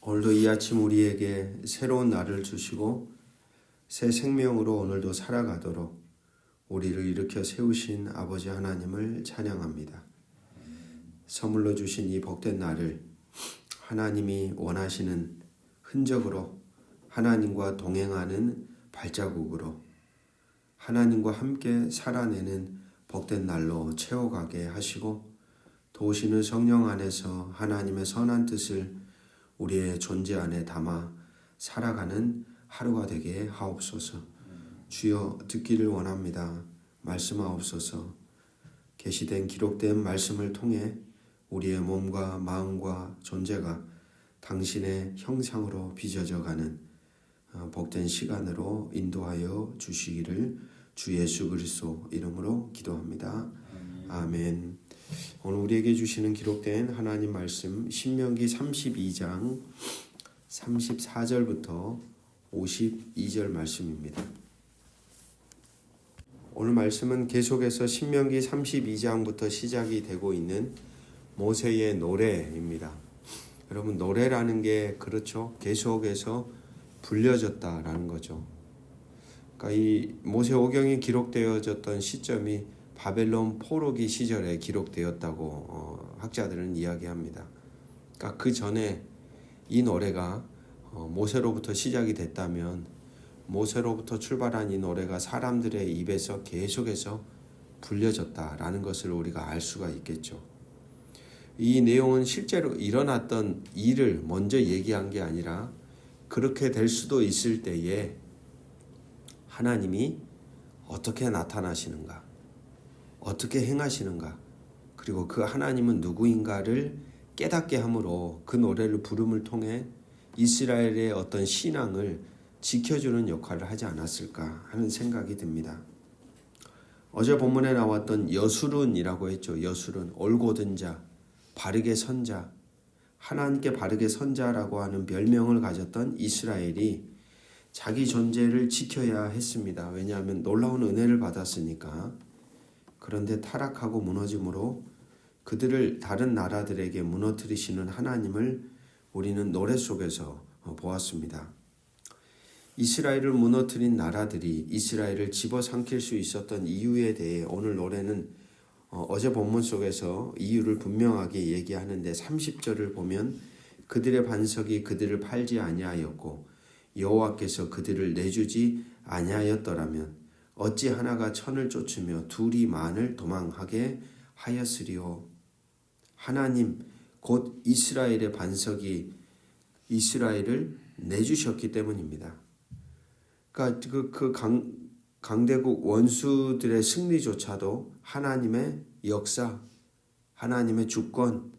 오늘도 이 아침 우리에게 새로운 날을 주시고 새 생명으로 오늘도 살아가도록 우리를 일으켜 세우신 아버지 하나님을 찬양합니다. 선물로 주신 이 복된 날을 하나님이 원하시는 흔적으로, 하나님과 동행하는 발자국으로, 하나님과 함께 살아내는 복된 날로 채워가게 하시고, 도우시는 성령 안에서 하나님의 선한 뜻을 우리의 존재 안에 담아 살아가는 하루가 되게 하옵소서. 주여, 듣기를 원합니다. 말씀하옵소서. 계시된 기록된 말씀을 통해 우리의 몸과 마음과 존재가 당신의 형상으로 빚어져가는 복된 시간으로 인도하여 주시기를 주 예수 그리스도 이름으로 기도합니다. 아멘. 오늘 우리에게 주시는 기록된 하나님 말씀 신명기 32장 34절부터 52절 말씀입니다. 오늘 말씀은 계속해서 신명기 32장부터 시작이 되고 있는 모세의 노래입니다. 여러분, 노래라는 게 그렇죠. 계속해서 불려졌다라는 거죠. 그러니까 이 모세오경이 기록되어졌던 시점이 바벨론 포로기 시절에 기록되었다고 학자들은 이야기합니다. 그러니까 그 전에 이 노래가 모세로부터 시작이 됐다면 모세로부터 출발한 이 노래가 사람들의 입에서 계속해서 불려졌다라는 것을 우리가 알 수가 있겠죠. 이 내용은 실제로 일어났던 일을 먼저 얘기한 게 아니라 그렇게 될 수도 있을 때에 하나님이 어떻게 나타나시는가, 어떻게 행하시는가, 그리고 그 하나님은 누구인가를 깨닫게 함으로 그 노래를 부름을 통해 이스라엘의 어떤 신앙을 지켜주는 역할을 하지 않았을까 하는 생각이 듭니다. 어제 본문에 나왔던 여술은이라고 했죠. 여술은 올곧은 자, 바르게 선 자, 하나님께 바르게 선 자라고 하는 별명을 가졌던 이스라엘이 자기 존재를 지켜야 했습니다. 왜냐하면 놀라운 은혜를 받았으니까. 그런데 타락하고 무너짐으로 그들을 다른 나라들에게 무너뜨리시는 하나님을 우리는 노래 속에서 보았습니다. 이스라엘을 무너뜨린 나라들이 이스라엘을 집어삼킬 수 있었던 이유에 대해 오늘 노래는 어제 본문 속에서 이유를 분명하게 얘기하는데 30절을 보면 그들의 반석이 그들을 팔지 아니하였고 여호와께서 그들을 내주지 아니하였더라면 어찌 하나가 천을 쫓으며 둘이 만을 도망하게 하였으리요. 하나님 곧 이스라엘의 반석이 이스라엘을 내주셨기 때문입니다. 그러니까 그 강대국 원수들의 승리조차도 하나님의 역사, 하나님의 주권,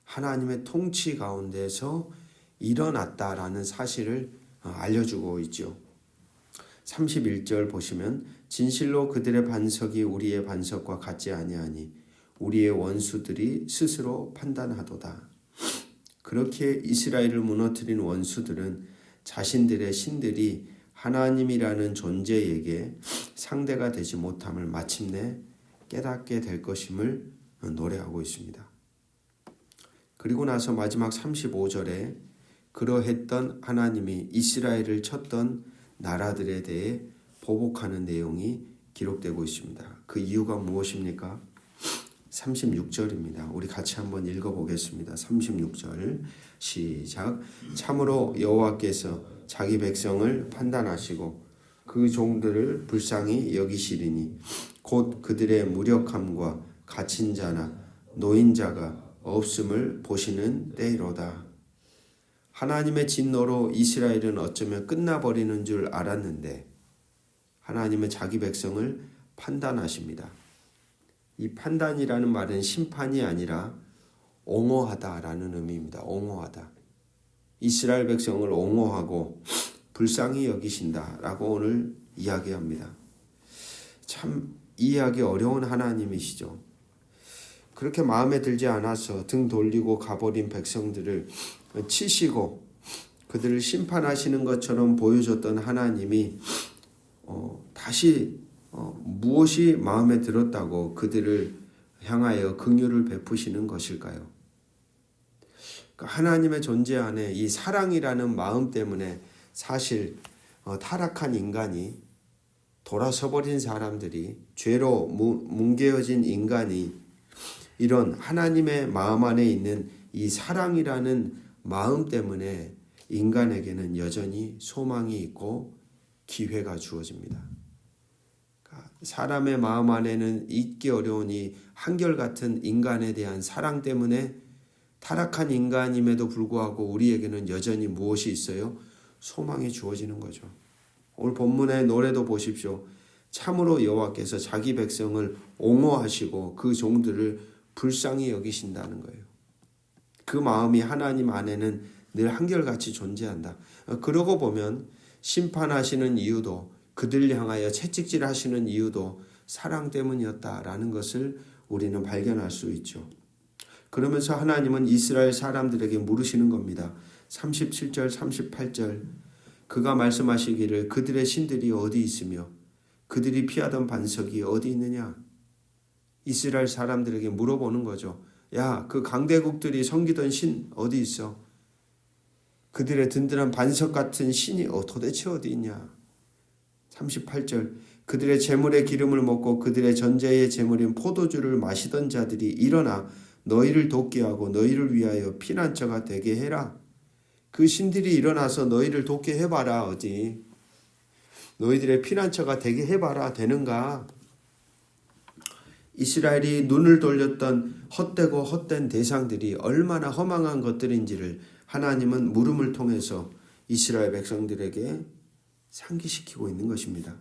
하나님의 통치 가운데서 일어났다라는 사실을 알려주고 있죠. 31절 보시면 진실로 그들의 반석이 우리의 반석과 같지 아니하니 우리의 원수들이 스스로 판단하도다. 그렇게 이스라엘을 무너뜨린 원수들은 자신들의 신들이 하나님이라는 존재에게 상대가 되지 못함을 마침내 깨닫게 될 것임을 노래하고 있습니다. 그리고 나서 마지막 35절에 그러했던 하나님이 이스라엘을 쳤던 나라들에 대해 보복하는 내용이 기록되고 있습니다. 그 이유가 무엇입니까? 36절입니다. 우리 같이 한번 읽어보겠습니다. 36절 시작. 참으로 여호와께서 자기 백성을 판단하시고 그 종들을 불쌍히 여기시리니 곧 그들의 무력함과 갇힌 자나 노인자가 없음을 보시는 때이로다. 하나님의 진노로 이스라엘은 어쩌면 끝나버리는 줄 알았는데 하나님은 자기 백성을 판단하십니다. 이 판단이라는 말은 심판이 아니라 옹호하다라는 의미입니다. 옹호하다. 이스라엘 백성을 옹호하고 불쌍히 여기신다라고 오늘 이야기합니다. 참 이해하기 어려운 하나님이시죠. 그렇게 마음에 들지 않아서 등 돌리고 가버린 백성들을 치시고 그들을 심판하시는 것처럼 보여줬던 하나님이 다시 무엇이 마음에 들었다고 그들을 향하여 긍휼을 베푸시는 것일까요? 하나님의 존재 안에 이 사랑이라는 마음 때문에 사실 타락한 인간이, 돌아서버린 사람들이, 죄로 뭉개어진 인간이 이런 하나님의 마음 안에 있는 이 사랑이라는 마음 때문에 인간에게는 여전히 소망이 있고 기회가 주어집니다. 사람의 마음 안에는 잊기 어려운 이 한결같은 인간에 대한 사랑 때문에 타락한 인간임에도 불구하고 우리에게는 여전히 무엇이 있어요? 소망이 주어지는 거죠. 오늘 본문의 노래도 보십시오. 참으로 여호와께서 자기 백성을 옹호하시고 그 종들을 불쌍히 여기신다는 거예요. 그 마음이 하나님 안에는 늘 한결같이 존재한다. 그러고 보면 심판하시는 이유도, 그들 향하여 채찍질하시는 이유도 사랑 때문이었다라는 것을 우리는 발견할 수 있죠. 그러면서 하나님은 이스라엘 사람들에게 물으시는 겁니다. 37절 38절 그가 말씀하시기를 그들의 신들이 어디 있으며 그들이 피하던 반석이 어디 있느냐. 이스라엘 사람들에게 물어보는 거죠. 야, 그 강대국들이 섬기던 신 어디 있어? 그들의 든든한 반석 같은 신이 도대체 어디 있냐. 38절 그들의 재물의 기름을 먹고 그들의 전제의 재물인 포도주를 마시던 자들이 일어나 너희를 돕게 하고 너희를 위하여 피난처가 되게 해라. 그 신들이 일어나서 너희를 돕게 해봐라. 어디 너희들의 피난처가 되게 해봐라. 되는가? 이스라엘이 눈을 돌렸던 헛되고 헛된 대상들이 얼마나 허망한 것들인지를 하나님은 물음을 통해서 이스라엘 백성들에게 상기시키고 있는 것입니다.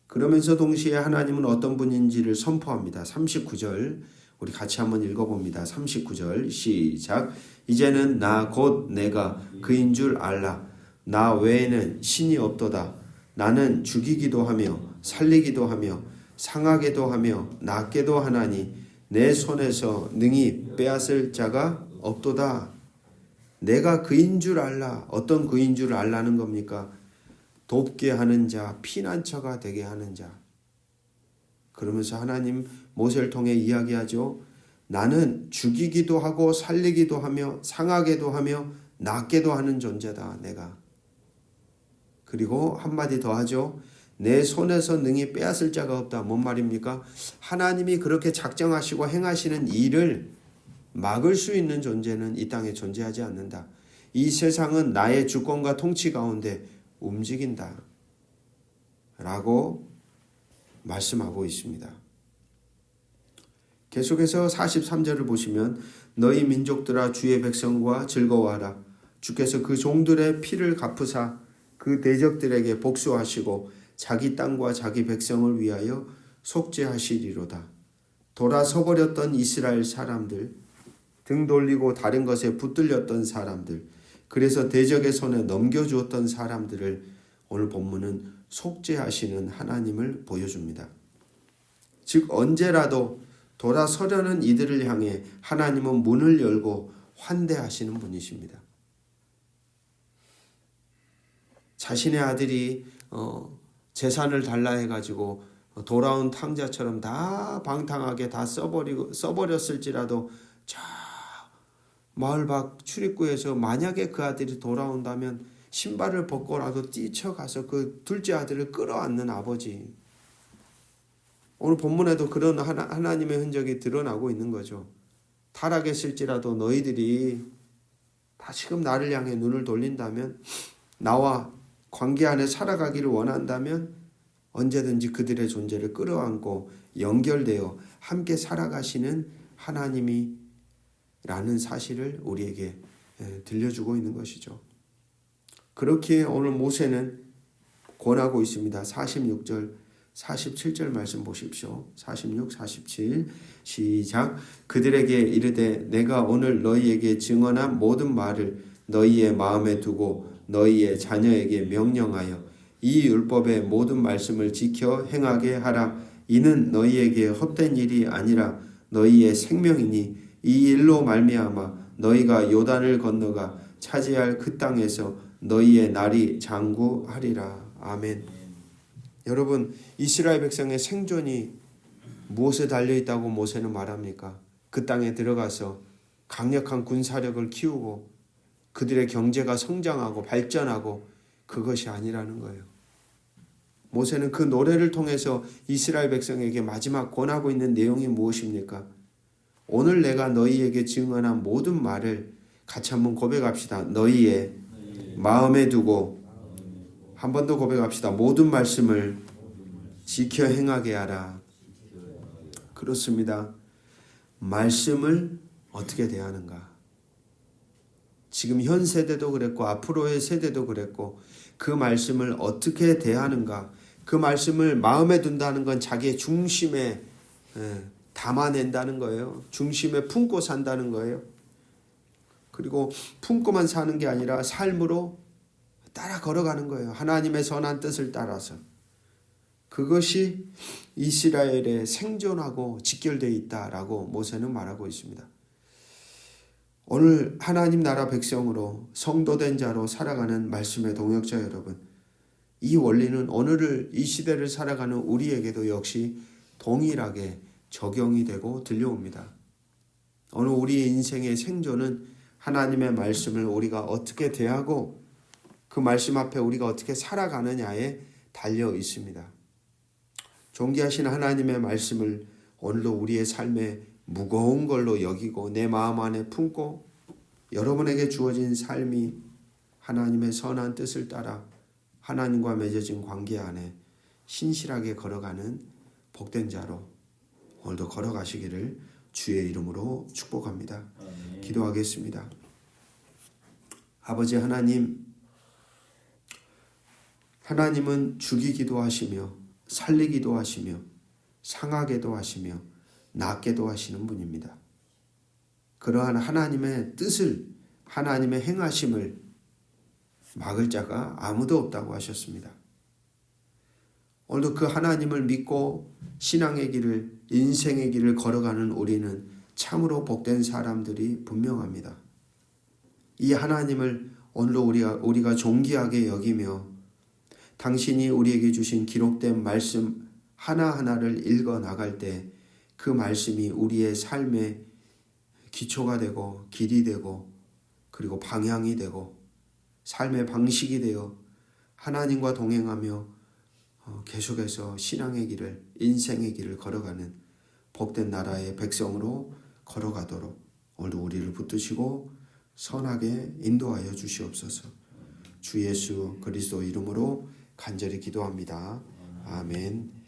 그러면서 동시에 하나님은 어떤 분인지를 선포합니다. 39절 우리 같이 한번 읽어봅니다. 39절 시작. 이제는 나 곧 내가 그인 줄 알라. 나 외에는 신이 없도다. 나는 죽이기도 하며 살리기도 하며 상하게도 하며 낫게도 하나니 내 손에서 능히 빼앗을 자가 없도다. 내가 그인 줄 알라. 어떤 그인 줄 알라는 겁니까? 돕게 하는 자, 피난처가 되게 하는 자. 그러면서 하나님 모세를 통해 이야기하죠. 나는 죽이기도 하고 살리기도 하며 상하게도 하며 낫게도 하는 존재다. 내가. 그리고 한마디 더 하죠. 내 손에서 능히 빼앗을 자가 없다. 뭔 말입니까? 하나님이 그렇게 작정하시고 행하시는 일을 막을 수 있는 존재는 이 땅에 존재하지 않는다. 이 세상은 나의 주권과 통치 가운데 움직인다. 라고 말씀하고 있습니다. 계속해서 43절을 보시면 너희 민족들아 주의 백성과 즐거워하라. 주께서 그 종들의 피를 갚으사 그 대적들에게 복수하시고 자기 땅과 자기 백성을 위하여 속죄하시리로다. 돌아서버렸던 이스라엘 사람들, 등 돌리고 다른 것에 붙들렸던 사람들, 그래서 대적의 손에 넘겨주었던 사람들을 오늘 본문은 속죄하시는 하나님을 보여줍니다. 즉 언제라도 돌아서려는 이들을 향해 하나님은 문을 열고 환대하시는 분이십니다. 자신의 아들이 재산을 달라 해가지고 돌아온 탕자처럼 다 방탕하게 다 써버렸을지라도 저 마을 밖 출입구에서 만약에 그 아들이 돌아온다면 신발을 벗고라도 뛰쳐가서 그 둘째 아들을 끌어안는 아버지. 오늘 본문에도 그런 하나님의 흔적이 드러나고 있는 거죠. 타락했을지라도 너희들이 다시금 나를 향해 눈을 돌린다면, 나와 관계 안에 살아가기를 원한다면 언제든지 그들의 존재를 끌어안고 연결되어 함께 살아가시는 하나님이 라는 사실을 우리에게 들려주고 있는 것이죠. 그렇게 오늘 모세는 권하고 있습니다. 46절 47절 말씀 보십시오. 46, 47 시작. 그들에게 이르되 내가 오늘 너희에게 증언한 모든 말을 너희의 마음에 두고 너희의 자녀에게 명령하여 이 율법의 모든 말씀을 지켜 행하게 하라. 이는 너희에게 헛된 일이 아니라 너희의 생명이니 이 일로 말미암아 너희가 요단을 건너가 차지할 그 땅에서 너희의 날이 장구하리라. 아멘. 여러분, 이스라엘 백성의 생존이 무엇에 달려있다고 모세는 말합니까? 그 땅에 들어가서 강력한 군사력을 키우고 그들의 경제가 성장하고 발전하고 그것이 아니라는 거예요. 모세는 그 노래를 통해서 이스라엘 백성에게 마지막 권하고 있는 내용이 무엇입니까? 오늘 내가 너희에게 증언한 모든 말을 같이 한번 고백합시다. 너희의 마음에 두고 한 번 더 고백합시다. 모든 말씀을 지켜 행하게 하라. 그렇습니다. 말씀을 어떻게 대하는가? 지금 현 세대도 그랬고 앞으로의 세대도 그랬고 그 말씀을 어떻게 대하는가? 그 말씀을 마음에 둔다는 건 자기의 중심에 담아낸다는 거예요. 중심에 품고 산다는 거예요. 그리고 품고만 사는 게 아니라 삶으로 따라 걸어가는 거예요. 하나님의 선한 뜻을 따라서. 그것이 이스라엘의 생존하고 직결되어 있다라고 모세는 말하고 있습니다. 오늘 하나님 나라 백성으로 성도된 자로 살아가는 말씀의 동역자 여러분, 이 원리는 오늘을 이 시대를 살아가는 우리에게도 역시 동일하게 적용이 되고 들려옵니다. 오늘 우리의 인생의 생존은 하나님의 말씀을 우리가 어떻게 대하고 그 말씀 앞에 우리가 어떻게 살아가느냐에 달려 있습니다. 존귀하신 하나님의 말씀을 오늘도 우리의 삶에 무거운 걸로 여기고 내 마음 안에 품고 여러분에게 주어진 삶이 하나님의 선한 뜻을 따라 하나님과 맺어진 관계 안에 신실하게 걸어가는 복된 자로 오늘도 걸어가시기를 주의 이름으로 축복합니다. 기도하겠습니다. 아버지 하나님, 하나님은 죽이기도 하시며 살리기도 하시며 상하게도 하시며 낫게도 하시는 분입니다. 그러한 하나님의 뜻을, 하나님의 행하심을 막을 자가 아무도 없다고 하셨습니다. 오늘도 그 하나님을 믿고 신앙의 길을, 인생의 길을 걸어가는 우리는 참으로 복된 사람들이 분명합니다. 이 하나님을 오늘도 우리가 존귀하게 여기며 당신이 우리에게 주신 기록된 말씀 하나하나를 읽어 나갈 때 그 말씀이 우리의 삶의 기초가 되고 길이 되고 그리고 방향이 되고 삶의 방식이 되어 하나님과 동행하며 계속해서 신앙의 길을, 인생의 길을 걸어가는 복된 나라의 백성으로 걸어가도록 오늘도 우리를 붙드시고 선하게 인도하여 주시옵소서. 주 예수 그리스도 이름으로 간절히 기도합니다. 아멘.